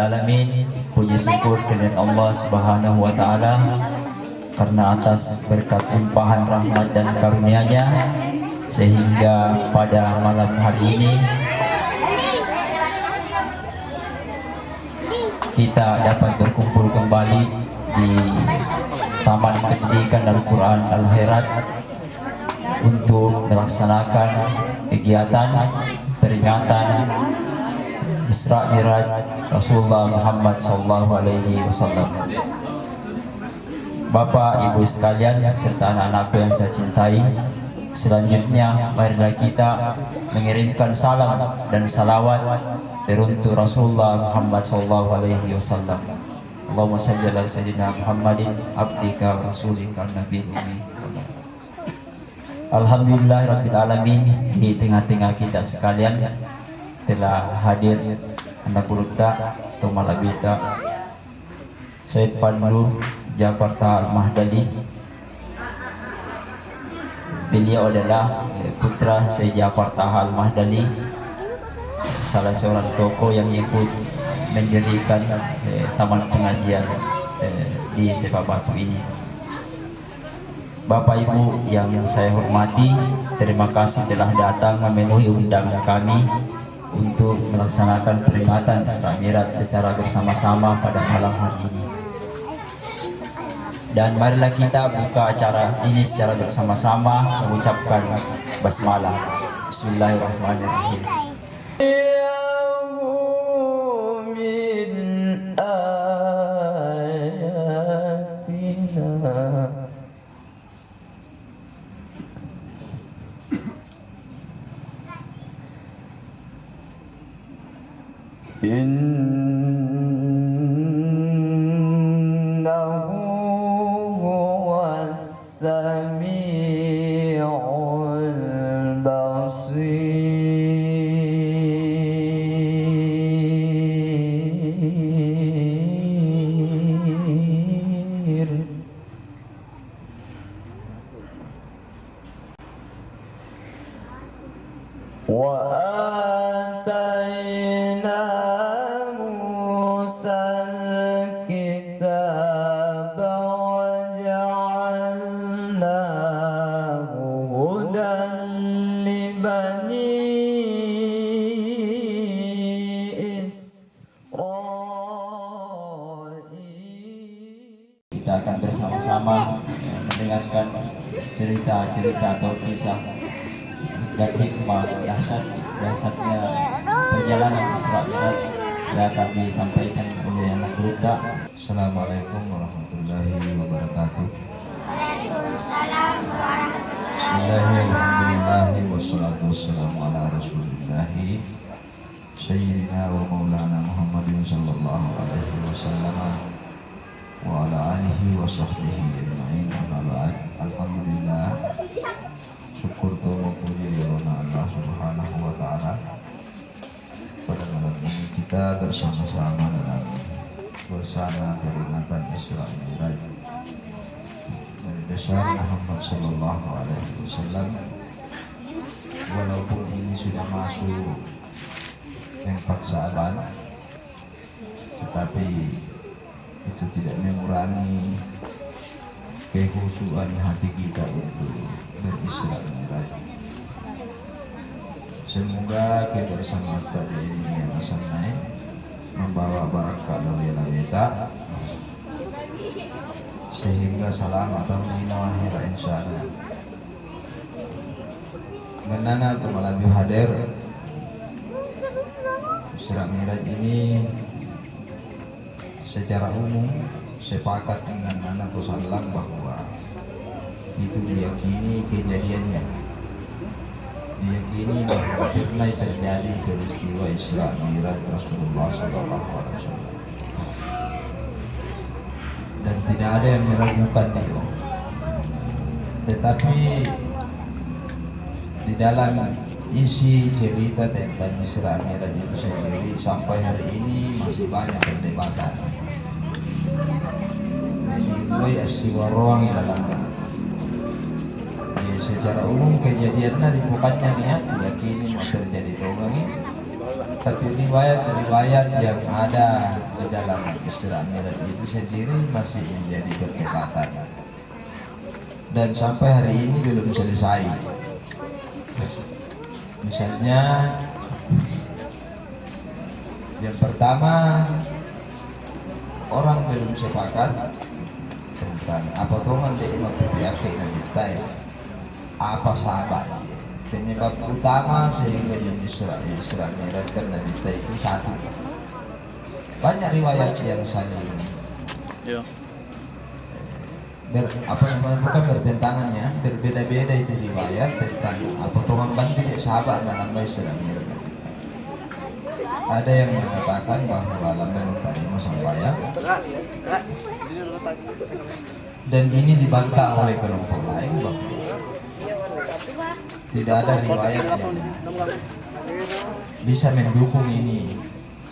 alamin. Puji syukur kepada Allah Subhanahu wa taala karena atas berkat limpahan rahmat dan karunia-Nya sehingga pada malam hari ini kita dapat berkumpul kembali di Taman Pendidikan Al-Quran Al-Khairat untuk melaksanakan kegiatan peringatan Isra Miraj Rasulullah Muhammad SAW. Bapak, Ibu sekalian, serta anak-anakku yang saya cintai, selanjutnya marilah kita mengirimkan salam dan salawat teruntuk Rasulullah Muhammad SAW. Allahumma salli ala sayyidina Muhammadin abdika wa rasulika nabiyil ummi. Alhamdulillah rabbil alamin, di tengah-tengah kita sekalian telah hadir anak burukta atau malabita Said Pandu Jafar Taha Al-Mahdali. Beliau adalah putra Said Jafar Taha Al-Mahdali, salah seorang tokoh yang ikut mendirikan taman pengajian di Sepak Batu ini. Bapak Ibu yang saya hormati, terima kasih telah datang memenuhi undangan kami untuk melaksanakan peringatan Isra Miraj secara bersama-sama pada malam hari ini. Dan marilah kita buka acara ini secara bersama-sama mengucapkan basmalah. Bismillahirrahmanirrahim. Innahu huwas sami'ul basir. Wa atayna Musa al-kitaba wa ja'alnahu hudan li bani Israil. Kita akan bersama-sama mendengarkan cerita-cerita atau kisah dan hikmah dahsyatnya perjalanan Isra Miraj yang akan disampaikan oleh anak burukta. Assalamualaikum warahmatullahi wabarakatuh. Waalaikumsalam warahmatullahi Bismillahirrahmanirrahim. Wassalatu wassalamu ala rasulillahi Sayyidina wa maulana Muhammadin sallallahu alaihi wasallam wa ala alihi wa sahbihi ajma'in. Amma ba'd. Alhamdulillah, syukur wa puji dirona Allah subhanahu wa ta'ala. Pada malam ini kita bersama-sama dalam suasana peringatan Isra Miraj Nabi besar Muhammad sallallahu alaihi wasallam. Walaupun ini sudah masuk 4 Sa'ban, tetapi itu tidak mengurangi kekhusyuan hati kita untuk berisra Miraj. Semoga kebersamaan tadi ini yang asalnya membawa barakah dari kita sehingga selamat dunia akhirat insyaallah. Menana untuk malam hadir Isra Miraj ini secara umum sepakat dengan anak Rasulullah bahwa itu diyakini kejadiannya, diyakini bahwa pernah terjadi peristiwa Isra Miraj Rasulullah SAW, dan tidak ada yang meragukan dia. Tetapi di dalam isi cerita tentang Isra Miraj itu sendiri sampai hari ini masih banyak perdebatan. Dimulai asiwarong dalam secara umum kejadiannya di bukannya niat diyakini mau terjadi tonggangi, Tapi riwayat-riwayat yang ada di dalam Isra Mi'raj itu sendiri masih menjadi perdebatan dan sampai hari ini belum selesai. Misalnya yang pertama, orang belum sepakat tentang apa tuhan dia imam keyakinan kita ya, apa sahabatnya. Penyebab utama sehingga yang Isra Mi'raj kan Nabi kita itu satu. Banyak riwayat yang saling bukan bertentangannya, berbeda-beda itu riwayat tentang apa tuhan bantu sahabat dalam Isra Mi'raj. Ada yang mengatakan bahwa lambang tadi sambayang, dan ini dibantah oleh kelompok lain bahwa tidak ada riwayat yang bisa mendukung ini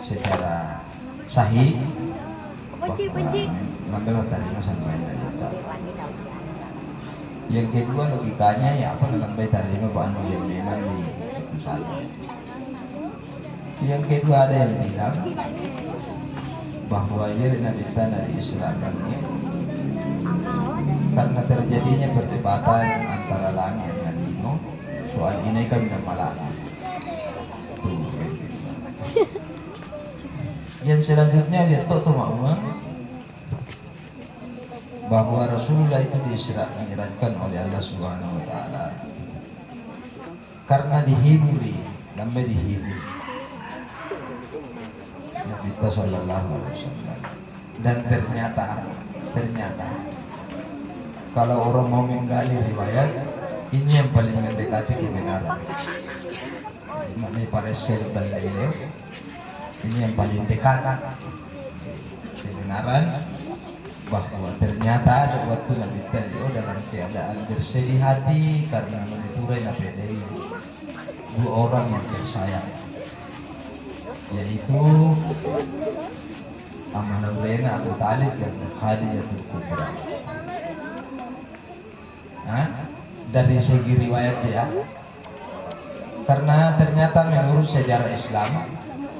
secara sahih bahwa lambang tadi sambayang tadi. Yang kedua logikanya ya apa lambang tadi bahwa yang memang di pusat. Yang kedua ada yang bilang bahwa ia Nabi Tanah diisrakannya karena terjadinya perdebatan antara langit dan lino soal ini kan nama langit. Yang selanjutnya dia tuh bahwa Rasulullah itu diisrakan oleh Allah Subhanahu Wa Taala karena dihiburi, lambai dihibur. Nabi Sallallahu Alaihi Wasallam. Dan ternyata kalau orang mau menggali riwayat, ini yang paling mendekati kebenaran. Mana Paresel Balaileo, ini yang paling dekat kebenaran bahwa ternyata ada waktu Nabi Tadio dalam keadaan bersedih hati karena meniturai Nabi dua orang yang tersayang, yaitu Amanah Lena Abu Talib dan Khadijatul Kubra. Dari segi riwayat dia, karena ternyata menurut sejarah Islam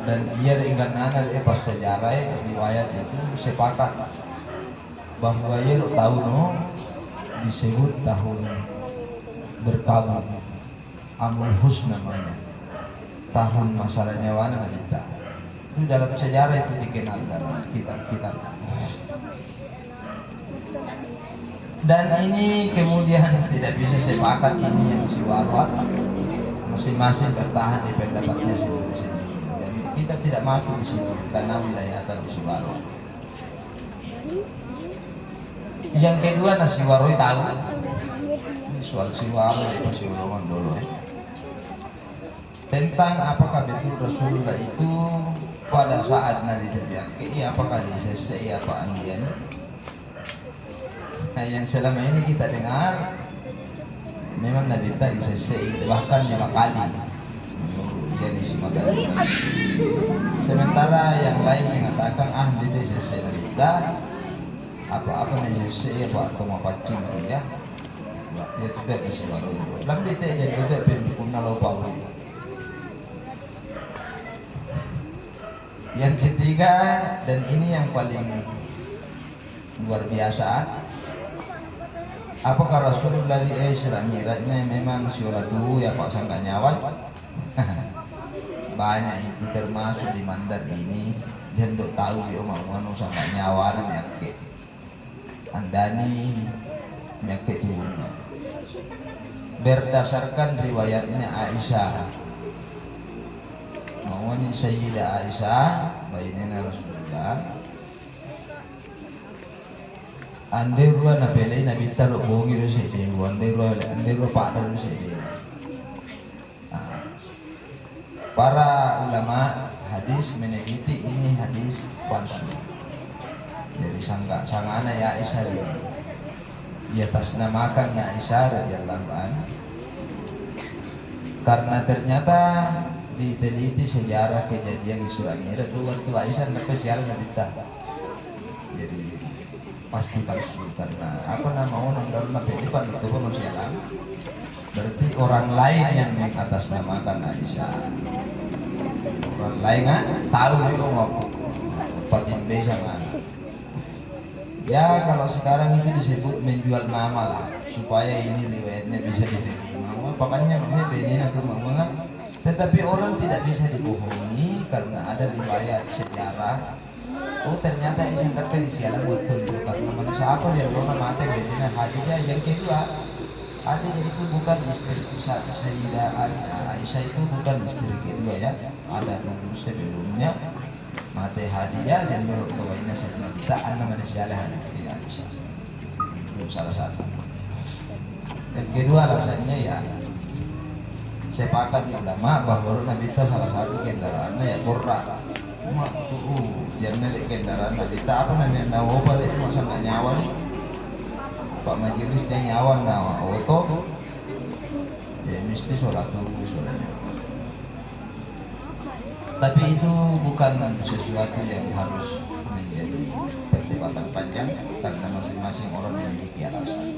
dan ia dengan anak pas sejarah riwayat itu sepakat bahwa ia tahun disebut tahun berkabung, Amul Husna namanya, tahun masalahnya wana kita. Itu dalam sejarah itu dikenal dalam kitab-kitab. Dan ini kemudian tidak bisa sepakat ini yang siwarwat, masing-masing bertahan di pendapatnya sendiri-sendiri. Dan kita tidak masuk di situ karena wilayah atau siwarwat. Yang kedua nasi waroi tahu soal siwarwat itu siwarwat dulu tentang apakah betul Rasulullah itu pada saat Nabi terjadi apakah disesai apa andian. Nah, yang selama ini kita dengar memang Nabi tadi disesai bahkan 5 kali dia disemagakan. Sementara yang lain mengatakan dia disesai Nabi apa-apa disesai apa atau mau pacing ya dia tidak bisa baru Nabi dia juga pendikunna lo pauli. Yang ketiga dan ini yang paling luar biasa, apakah Rasulullah di Isra Mi'rajnya memang syuratuhu ya Pak sangka nyawa? Banyak itu termasuk di Mandar ini dan dok tahu dia mau sangka nyawa nyakit andani nyakit turun berdasarkan riwayatnya Aisyah mawani Sayyidah Aisyah bayinina Rasulullah Anderua na pelay na bitalo bongi ro si Dewa Anderua pa ro si Dewa. Para ulama hadis meneliti ini hadis palsu. Dari sangana ya Aisyah di atas namakan ya Aisyah radhiyallahu anha. Karena ternyata diteliti sejarah kejadian Isra Mi'raj waktu Aisyah spesial nabita. Jadi pasti palsu karena apa nama orang dalam Nabi pada itu manusia lama berarti orang lain yang mengatasnamakan Aisyah. orang lain kan tahu itu ngomong patin beza kan. Ya kalau sekarang itu disebut menjual nama lah supaya ini riwayatnya bisa diterima. Makanya ini aku mama. Tetapi orang tidak bisa dibohongi karena ada riwayat sejarah. Oh ternyata isang kata disialan buat tunjuk karena manusia apa dia belum mati bedanya hadisnya. Yang kedua adiknya itu bukan istri Sayyidah Aisyah, itu bukan istri kedua ya, ada dulu sebelumnya mati Hadijah dan menurut kawannya Sayyidina kita anak manusia lah tidak Aisyah. Itu salah satu. Yang kedua alasannya ya sepakat ulama bahwa Nabi kita salah satu kendaraannya ya Qurra. Jangan naik kendaraan Nabi kita apa namanya nawa itu masa nggak nyawa nih. Pak majelis dia nyawa nawa auto ya mesti sholat dulu sholatnya. Tapi itu bukan sesuatu yang harus menjadi perdebatan panjang karena masing-masing orang memiliki alasan.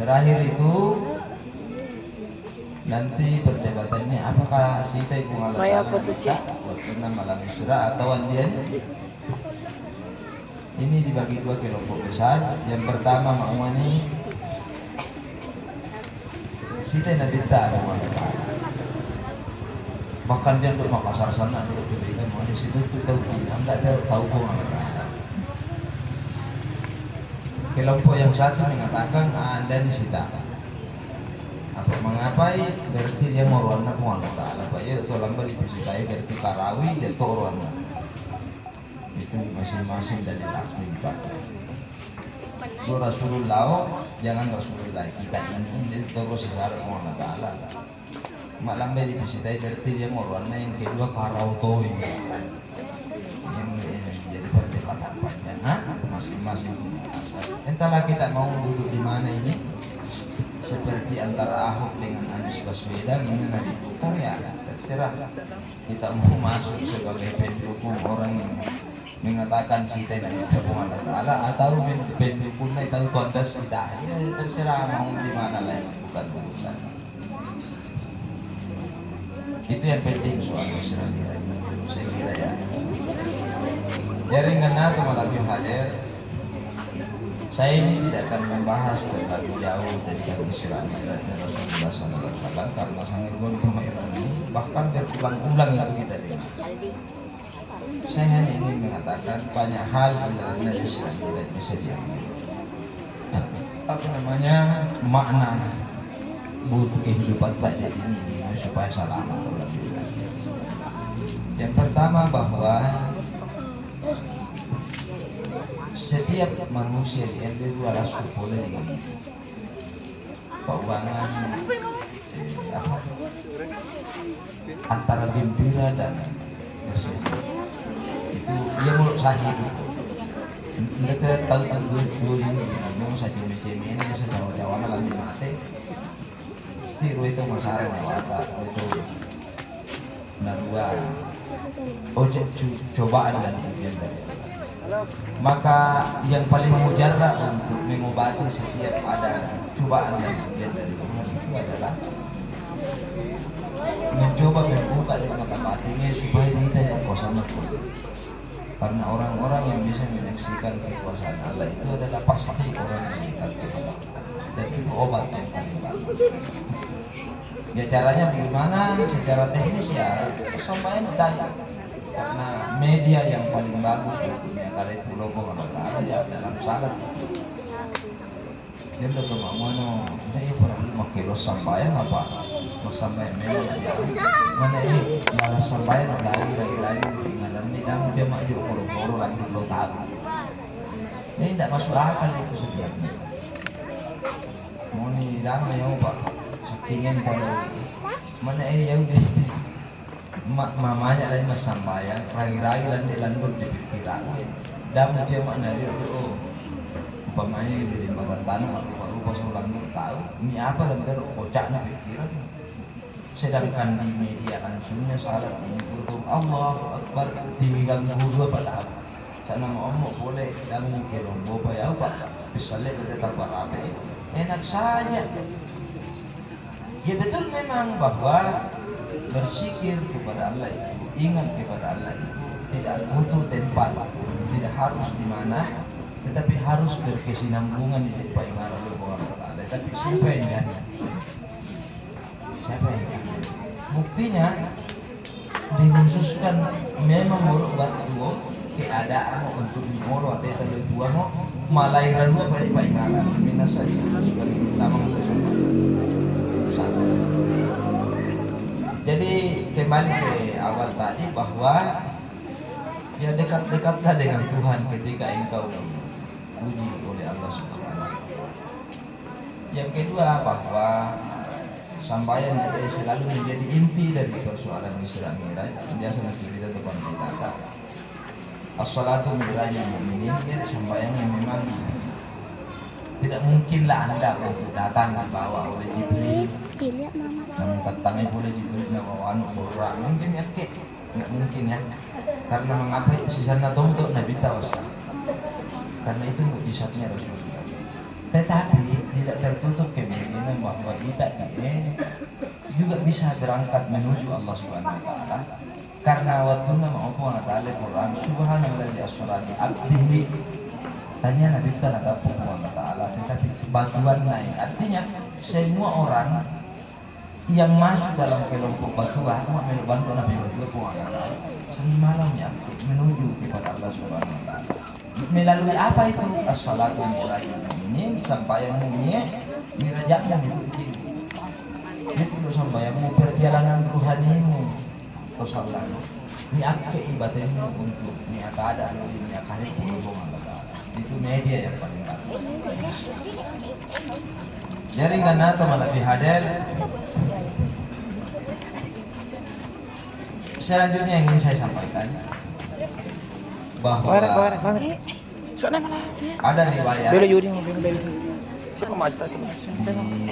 Terakhir itu nanti perdebatannya apakah Sita ibu Maya foto cek waktu malam surah atau andian. Ini dibagi dua kelompok besar. Yang pertama ma'umani Sita Nabi Ta'ala, bahkan dia untuk Makassar sana untuk berikan manis itu tahu tidak, enggak tahu pun Allah Ta'ala. Kelompok yang satu mengatakan Anda di Sita apa mengapai berarti dia mau ruangan pun Allah Ta'ala. Pak ya itu lambat dipisitai berarti karawi dia tuh ruangan itu masing-masing dari laku ibadah. Itu Rasulullah, jangan Rasulullah kita ini dia terus secara Allah Ta'ala. Malam beli dipisitai berarti dia mau ruangan. Yang kedua karautoi yang jadi perdebatan panjang masing-masing. Entahlah kita mau duduk di mana ini. Seperti antara Ahok dengan Anies Baswedan ini nanti dukung ya terserah. Kita mau masuk sebagai pendukung orang yang mengatakan Sita dan kita Allah Ta'ala atau pendukungnya tahu kontes kita ya terserah mau di mana lain, bukan urusan. Itu yang penting soal saya kira ya. Jaringan atau malam hadir. Saya ini tidak akan membahas terlalu jauh tentang Isra Mi'raj Rasulullah SAW karena sangat berkemairan ini bahkan berulang-ulang itu kita dengar. Saya hanya ingin mengatakan banyak hal dalam Isra Mi'raj bisa diambil. Apa namanya makna butuh kehidupan pada ini supaya selamat. Yang pertama bahwa setiap manusia yang adalah supaya keuangan antara gembira dan bersedih itu dia mulut sahih itu. Mereka tahu dulu ini memang saja macam ini secara Jawa malam di mati pasti itu masalah nyawata itu narua cobaan dan ujian dari maka yang paling mujarab untuk mengobati setiap ada cobaan dan ujian dari Tuhan itu adalah mencoba membuka di mata batinnya supaya kita tidak kuasa makhluk. Karena orang-orang yang bisa menyaksikan kekuasaan Allah itu adalah pasti orang yang dekat kepada Allah. Dan itu obat yang paling bagus. Ya caranya bagaimana? Secara teknis ya persampaian daya. Karena media yang paling bagus tentunya kalau itu logo Allah Ta'ala ya dalam salat. Dia udah kemana? Saya perlu pakai los sampaian apa? Los sampaian memang ya. Mana malah sampaian lagi tinggalan di dalam dia maju koro-koro lagi lo tahu. Ini tidak masuk akal itu sebenarnya. Mau ni dalam ya Pak. Saktinya kalau mana yang udah mamanya lain mas sampaian ragi-ragi lan berpikiran dan dia makna dia oh umpamanya di jembatan tanah aku lupa seorang tahu ini apa dan kan kocaknya pikiran. Sedangkan di media langsungnya salat ini berdoa Allah Akbar diganggu dua pada apa sana ngomong boleh dan mungkin bapak ya Pak bisa lihat tetap rapi enak saja ya betul memang bahwa Bersikir kepada Allah itu, ingat kepada Allah itu tidak butuh tempat, tidak harus di mana, tetapi harus berkesinambungan di tempat yang ada Allah Ta'ala. Tapi siapa yang jadi? Siapa yang jadi? Buktinya dikhususkan memang muruk batu keadaan untuk moro atau terlalu tua mo malairan mo pada pak ingalan minasa itu sebagai utama untuk satu. Jadi kembali ke awal tadi bahwa ya dekat-dekatlah dengan Tuhan ketika engkau diuji oleh Allah Subhanahu wa Ta'ala. Yang kedua bahwa sampaian selalu menjadi inti dari persoalan Isra Mi'raj. Biasa nanti kita depan kita as-salatu mi'rajul mu'minin, jadi sampaian yang memang tidak mungkinlah Anda untuk datang dibawa oleh Jibril, namun tangan boleh Jibril bawa anu borak mungkin ya kek nggak mungkin ya, karena mengapa sisana untuk Nabi Tawas, karena itu mukjizatnya Rasulullah. Tetapi tidak tertutup kemungkinan bahwa kita ini juga bisa berangkat menuju Allah Subhanahu wa Ta'ala, karena waktu nama Allah Ta'ala Quran subhanalladzi asra bi abdihi, tanya Nabi Ta'ala Allah Ta'ala, tetapi batuan naik, artinya semua orang yang masuk dalam kelompok batuan mau bantu Nabi batuan Allah sehari malam ya menuju kepada Allah Subhanahu wa Ta'ala. Melalui apa itu? As-salatu mi'rajul mu'minin, sampaianmu mirajatmu itu itu sampaianmu perjalanan rohanimu Rasulullah ini akte ibadahmu untuk ini ada ini akan hubungan Allah. Itu media yang paling bagus. Jaringan atau lebih hadir. Selanjutnya yang ingin saya sampaikan bahwa ada riwayat di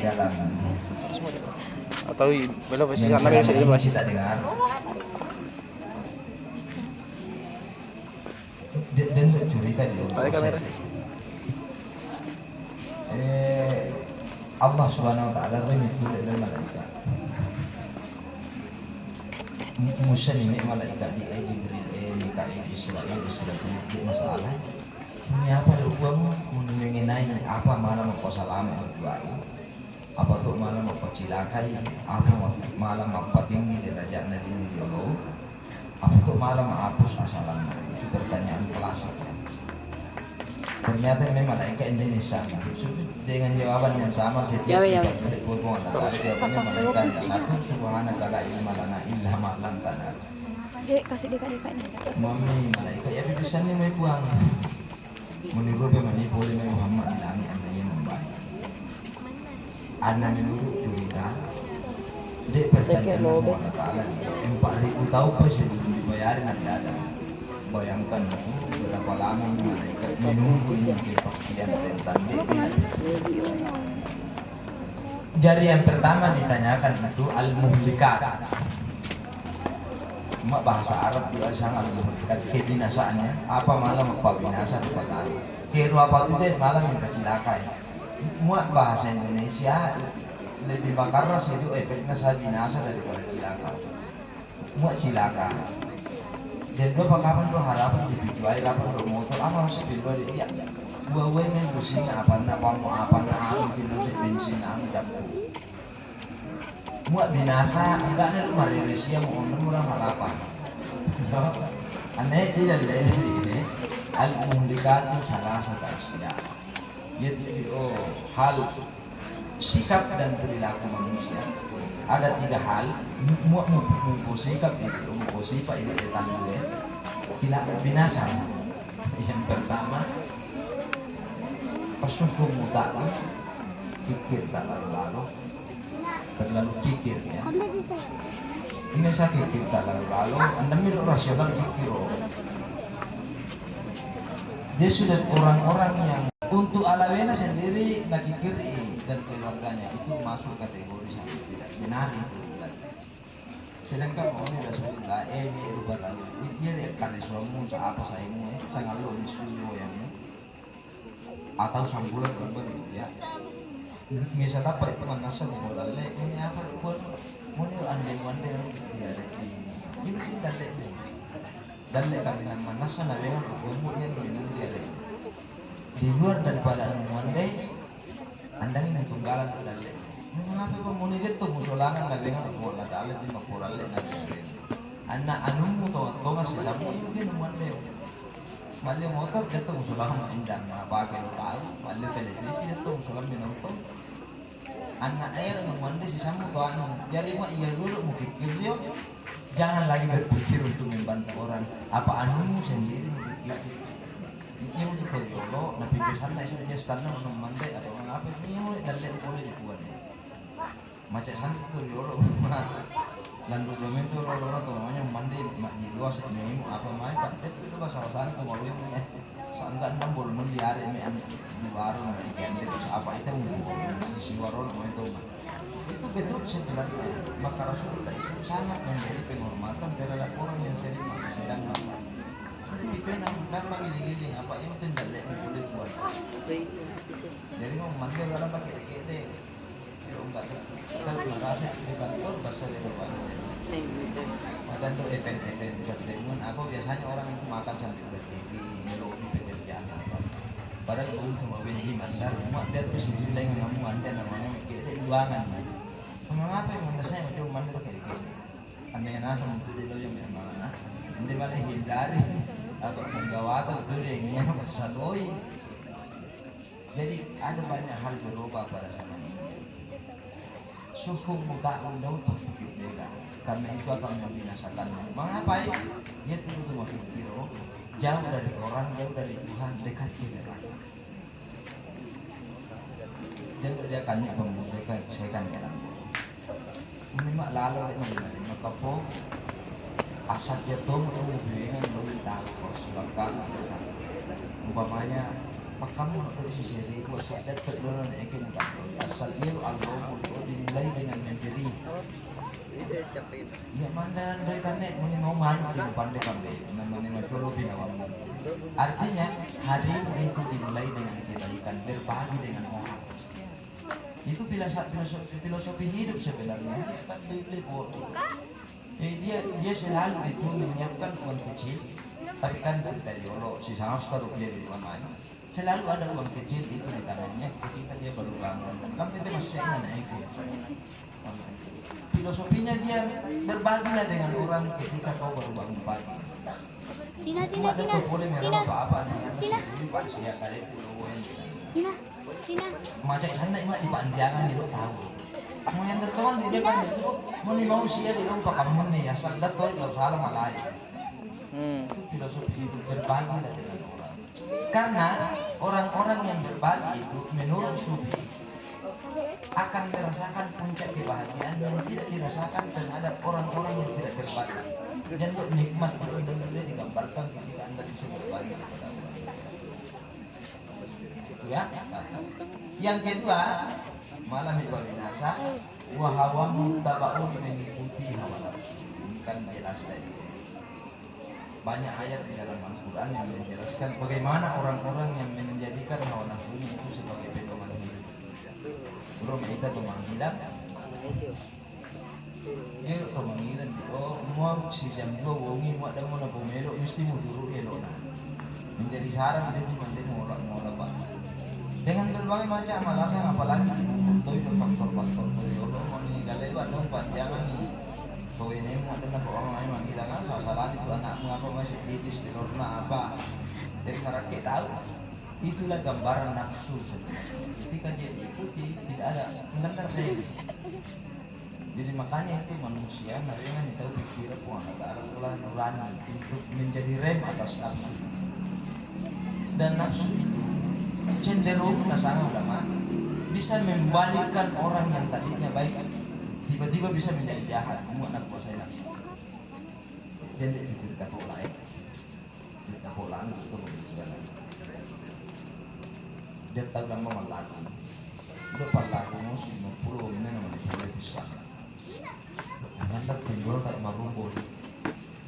dalam atau belum yang selama ini kita dengar dan cerita di Allah Subhanahu wa Ta'ala menyebut dalam malaikat Musa ini malaikat di Jibril Mikail Israel di masalah ini apa lu kamu mengenai apa malam apa salam berdua apa tuh malam apa cilakai apa malam apa tinggi derajat Nabi Allah apa tuh malam hapus masalah itu pertanyaan klasik. Ternyata memang malaikat Indonesia dengan jawaban yang sama setiap kita balik hubungan antara jawabannya malaikat satu subhanaka la ilma lana illa ma 'allamtana. Dek kasih dekat-dekatnya. Mami malaikat ya bisa nih mai puang. Meniru boleh Muhammad bilang anda yang membaik. Anda menurut cerita dek pertanyaan Allah Ta'ala 4.000 tahun pasti dibayarin nanti ada. Bayangkan berapa lama malaikat menunggu ini kepastian tentang dia. Jadi yang pertama ditanyakan itu al-muhlikat. Bahasa Arab juga sangat al-muhlikat, kebinasaannya. Apa malam apa binasa di kota. Kedua apa itu malam yang kecelakai. Muat bahasa Indonesia lebih bakaras itu efeknya saya binasa daripada cilaka. Muat cilaka. Dan dua kapan do harapan dibijuai kapan do motor apa masih bijuai iya gua men busina apa mau apa kilo si bensin dapur muat binasa enggak ada mariresia mau murah apa aneh tidak ini al muhlikatu salah satu asya yaitu hal sikap dan perilaku manusia ada 3 hal sikap itu sifat itu tangguh tidak binasa. Yang pertama persukuh mutak kikir tak lalu terlalu kikir ya ini saya kikir tak lalu anda milik rasional kikir dia sudah orang-orang yang untuk alawena sendiri lagi kiri dan keluarganya itu masuk kategori sangat tidak benar itu. Sedangkan orang Rasulullah ini rubah tahu dia lihat kariswamu apa saimu sangat lo disuruh yang atau sambulan berapa ya misal apa itu manasa boleh ini apa pun Muni andeng wande dia di ini dalle kami nama nasa na dengan hukum yang minum dia di luar daripada anu wande andang ini tunggalan dalle. Mengapa pemuni dia tuh musulangan na dengan hukum Allah Taala di makuralle na anak anungmu to masih sama mungkin wande. Mali motor dia tuh musulangan indang na pakai tahu, mali televisi dia tuh musulangan minonton. Anak air mandi si samu tuan jadi mak iya dulu mau pikir dia jangan lagi berpikir untuk membantu orang apa anumu sendiri pikir ini untuk kejolo nabi besarnya itu dia standar untuk mandi atau apa ini mau dalil boleh dibuat macam sana itu jolo landu belum itu lolo tuh namanya mandi mak di luar ini apa main pak itu bahasa bahasa itu mau yang sangkan kan boleh mandi hari ini di baru nanti ganti apa itu mau si warung mau itu betul sebenarnya maka Rasulullah itu sangat menjadi penghormatan terhadap orang yang sering sedang makan. Dipenang gampang giling-giling apa itu tidak boleh buat. Jadi mau mandi orang pakai kede. Kalau enggak kalau merasa di kantor bahasa Eropa. Makan tuh event-event pertemuan aku biasanya orang itu makan sambil berdiri melobi pekerjaan apa. Padahal pun semua benji mandar, mak dia terus sendiri lagi ngomong mandar namanya kede ruangan. Mengapa yang saya macam mandar kayak gini? Anda yang nasa mungkin lo yang mana? Nanti malah hindari apa menggawat atau duriannya sadoi. Jadi ada banyak hal berubah pada zaman ini. Suku muda undang berpikir beda. Karena itu akan membinasakan. Mengapa? Dia tuh makin kiro jauh dari orang, jauh dari Tuhan, dekat ke neraka. Dan dia akan membusuhkan dalam. Memang lalu ini maka po asal dia tuh mau bilang lebih tahu sebabkan umpamanya makamu atau si seri ku sadar terdoran ekim tak asal dia Allah dimulai dengan menteri. Ya mandan dari kanek menimoman di pandai kambe namanya macolo binawam. Artinya harimu itu dimulai dengan kebaikan berbagi dengan orang. Itu filosofi hidup sebenarnya kan dia selalu itu menyiapkan uang kecil tapi kan dari Allah si sangat rupiah di mana selalu ada uang kecil itu di tangannya ketika dia baru bangun kan itu masih naik filosofinya dia berbagilah dengan orang ketika kau baru bangun pagi cuma ada tuh boleh merah apa-apa masih pasti ya kali Tina macam sana imak di panjangan itu tahu. Mau yang tertuan di depan itu mau lima usia di lupa kamu nih asal datang kalau salah malah. Itu filosofi hidup berbagi dengan orang. Karena orang-orang yang berbagi itu menurut Sufi akan merasakan puncak kebahagiaan yang tidak dirasakan terhadap orang-orang yang tidak berbagi. Dan nikmat itu digambarkan ketika Anda bisa berbagi kepada orang. Ya. Yang kedua, malam itu binasa, wahawamu tabaun mengikuti hawa nafsu. Kan jelas tadi. Banyak ayat di dalam Al-Quran yang menjelaskan bagaimana orang-orang yang menjadikan hawa nafsunya itu sebagai pedoman hidup. Belum kita tuh menghilang. Ya, tuh menghilang. Oh, mau si jam 2 wongi mau ada mau napomelo mesti mau turu elok. Menjadi sarang dia cuma dia mau apa. Dengan berbagai macam alasan apalagi itu faktor-faktor Allah mau meninggalkan itu ada panjangan kau ini mau ada nak orang lain menghilangkan salah itu anak mengapa masih titis di korna apa dari karakter tahu itulah gambaran nafsu sebenarnya ketika dia diikuti tidak ada mendengar rem jadi makanya itu manusia namanya tahu pikiran Tuhan ada nurani untuk menjadi rem atas nafsu dan nafsu itu cenderung nasang ulama bisa membalikkan orang yang tadinya baik tiba-tiba bisa menjadi jahat semua anak buah saya nafsu dan dia pikir kata lain kita pulang itu berusaha dia tahu lama malaku udah parlaku musuh 50 ini namanya boleh bisa ngantar timbul kayak marumbul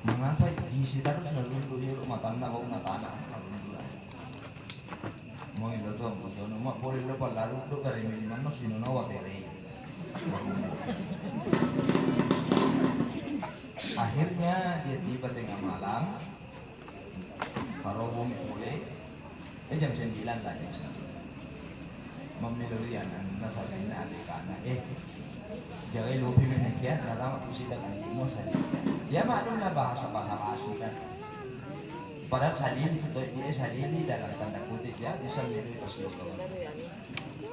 mengapa gizi terus nalundu ya rumah tanah kau tanah mau itu tuh, kalau mau boleh lupa lalu tuh dari mana sih nono watere. jam 9 lah jam 9. Memilurian nasabi na abi kana jangan lupa menegyan dalam silang antimo sa dia maklum na bahasa-bahasa kan. Padahal salili itu dia salili dalam tanda kutip ya bisa menjadi keseluruhan.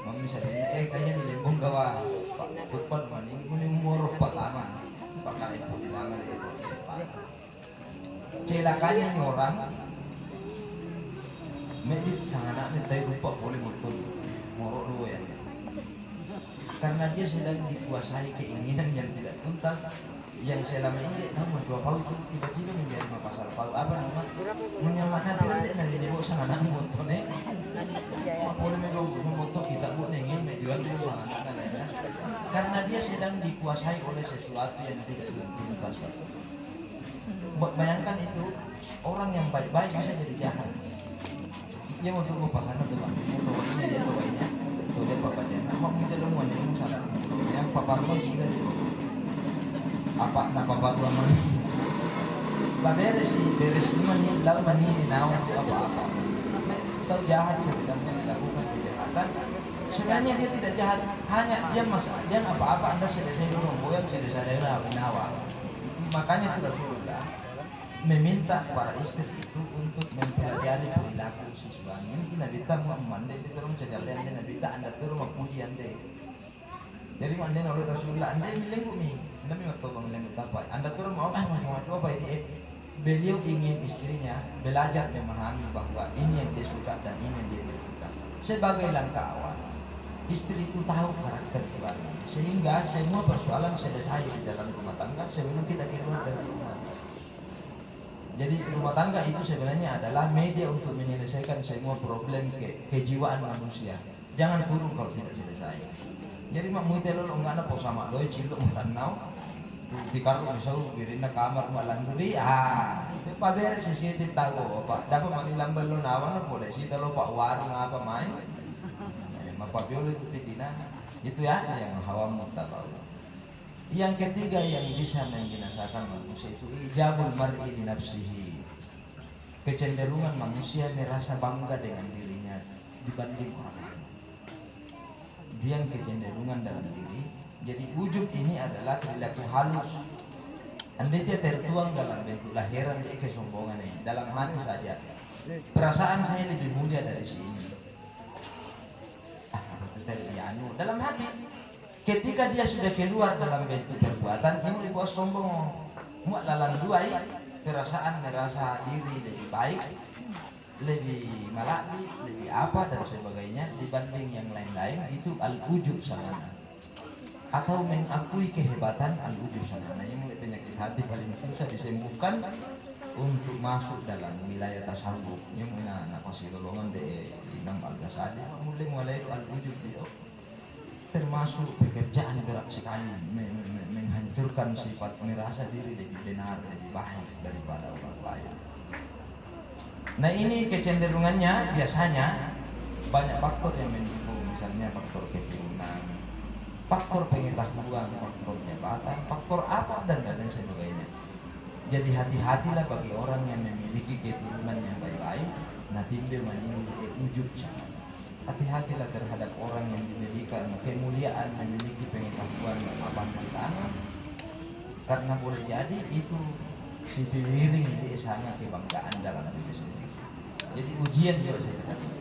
Mami sabi na kaya nilibong gawa Pak Kurpan man ini kuning murok pertama pakai itu di dalam itu. Celakanya ini orang medit sangat nak tayo rupa boleh betul morok dua ya. Karena dia sedang dikuasai keinginan yang tidak tuntas yang selama ini dia tahu dua paut itu tiba-tiba menjadi pasal paut apa nama menyamakan dia nanti dia bawa sang anak motor nih boleh memotong kita pun ingin menjual dulu anak lainnya karena dia sedang dikuasai oleh sesuatu yang tidak tuntas. Bayangkan itu orang yang baik-baik bisa jadi jahat. Dia mau tunggu pasangan tuh bang, mau ini dia tuh ini tuh dia papanya mau minta dulu yang salah yang papa rumah sih kan apa nak papa rumah ni beres mani lalu mani nawan apa tahu jahat sebenarnya melakukan kejahatan sebenarnya dia tidak jahat hanya dia apa-apa anda selesai dulu boyang selesai dah binawa makanya itu Rasulullah meminta para istri itu untuk mempelajari perilaku siswanya. Ini Nabi tak mau mandi di turun cekalian dia Nabi tak anda turun mapuji anda. Jadi mandi oleh Rasulullah anda milih bumi. Nabi waktu mengilang apa? Anda turun mau apa ini? Beliau ingin istrinya belajar memahami bahwa ini yang dia suka dan ini yang dia tidak suka. Sebagai langkah awal, istri itu tahu karakter suami sehingga semua persoalan selesai di dalam rumah tangga sebelum kita keluar dari rumah. Jadi rumah tangga itu sebenarnya adalah media untuk menyelesaikan semua problem kejiwaan manusia. Jangan kurung kalau tidak selesai. Jadi mak muite lo enggak ada posama doi cilok matanau. Dikaru misau birina kamar malanduri pabere sisiti tago apa dapat manilambal lo nawan boleh sita lo pak warung apa main. Mapabiolo itu pitina. Itu ya yang hawa mutabau. Yang ketiga yang bisa membinasakan manusia itu ijabul mar'i li nafsihi. Kecenderungan manusia merasa bangga dengan dirinya dibanding orang lain. Dia yang kecenderungan dalam diri. Jadi ujub ini adalah perilaku halus. Andai dia tertuang dalam bentuk lahiran dia kesombongan ini dalam hati saja. Perasaan saya lebih mulia dari si ini. Dalam hati. Ketika dia sudah keluar dalam bentuk perbuatan, ini dibawa sombong, muak lalang duai, perasaan merasa diri lebih baik, lebih malaki, lebih apa dan sebagainya dibanding yang lain-lain itu al-ujub sana. Atau mengakui kehebatan al-ujub sana. Yang mulai penyakit hati paling susah disembuhkan untuk masuk dalam wilayah tasawuf. Yang mana anak kasih golongan de Imam Al-Ghazali mulai al-ujub dia. Termasuk pekerjaan berat sekali menghancurkan sifat merasa diri lebih benar, lebih baik daripada orang lain. Nah ini kecenderungannya biasanya banyak faktor yang mendukung, misalnya faktor keturunan, faktor pengetahuan, faktor jabatan, faktor apa dan lain sebagainya. Jadi hati-hatilah bagi orang yang memiliki keturunan yang baik-baik, nanti dia memiliki ujub sangat. Hati-hatilah terhadap orang yang diberikan kemuliaan memiliki pengetahuan dan abang kita, karena boleh jadi itu si piwiring ini sangat kebanggaan dalam diri sendiri. Jadi ujian juga sebenarnya.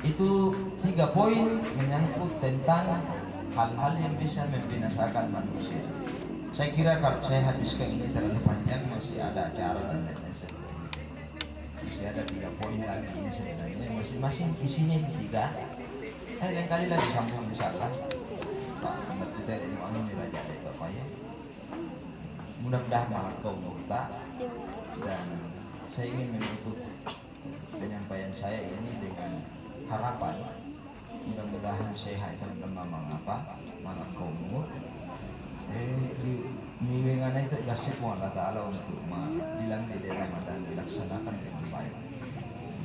Itu 3 poin menyangkut tentang hal-hal yang bisa membinasakan manusia. Saya kira kalau saya habiskan ini terlalu panjang masih ada acara dan lain-lain sebagainya. Masih ada 3 poin lagi ini sebenarnya masing-masing isinya 3. Lain kali lagi sambung insyaallah. Pak Ahmad kita ilmu anu diraja oleh Bapak ya. Mudah-mudahan malah kau murta dan saya ingin menutup penyampaian saya ini dengan harapan mudah-mudahan sehat dan mengapa malah kau mur miwengana itu gasip mo Allah Ta'ala untuk bilang di Ramadan dilaksanakan dengan baik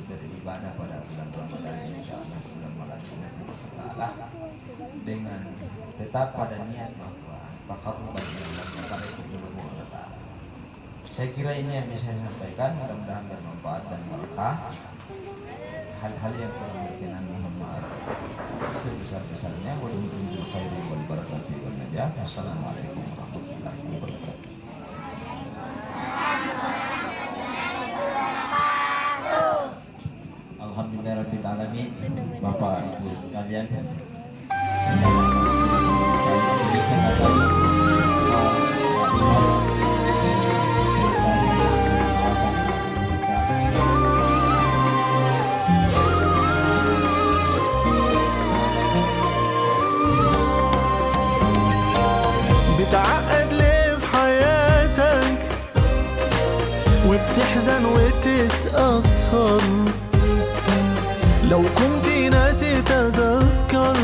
beribadah pada bulan Ramadan insyaallah bulan malam Allah dengan tetap pada niat bahwa taqarruban ila Allah itu dulu Allah Ta'ala. Saya kira ini yang bisa saya sampaikan, mudah-mudahan bermanfaat dan berkah. hal-hal yang kurang berkenan mohon maaf sebesar-besarnya. Walhamdulillah khairi wal barakati wal najah. Assalamualaikum warahmatullahi wabarakatuh. Alhamdulillahirabbil alamin. Bapak Ibu sekalian, بتعقد ليه في حياتك وبتحزن وتتأثر لو كنت ناسي تذكر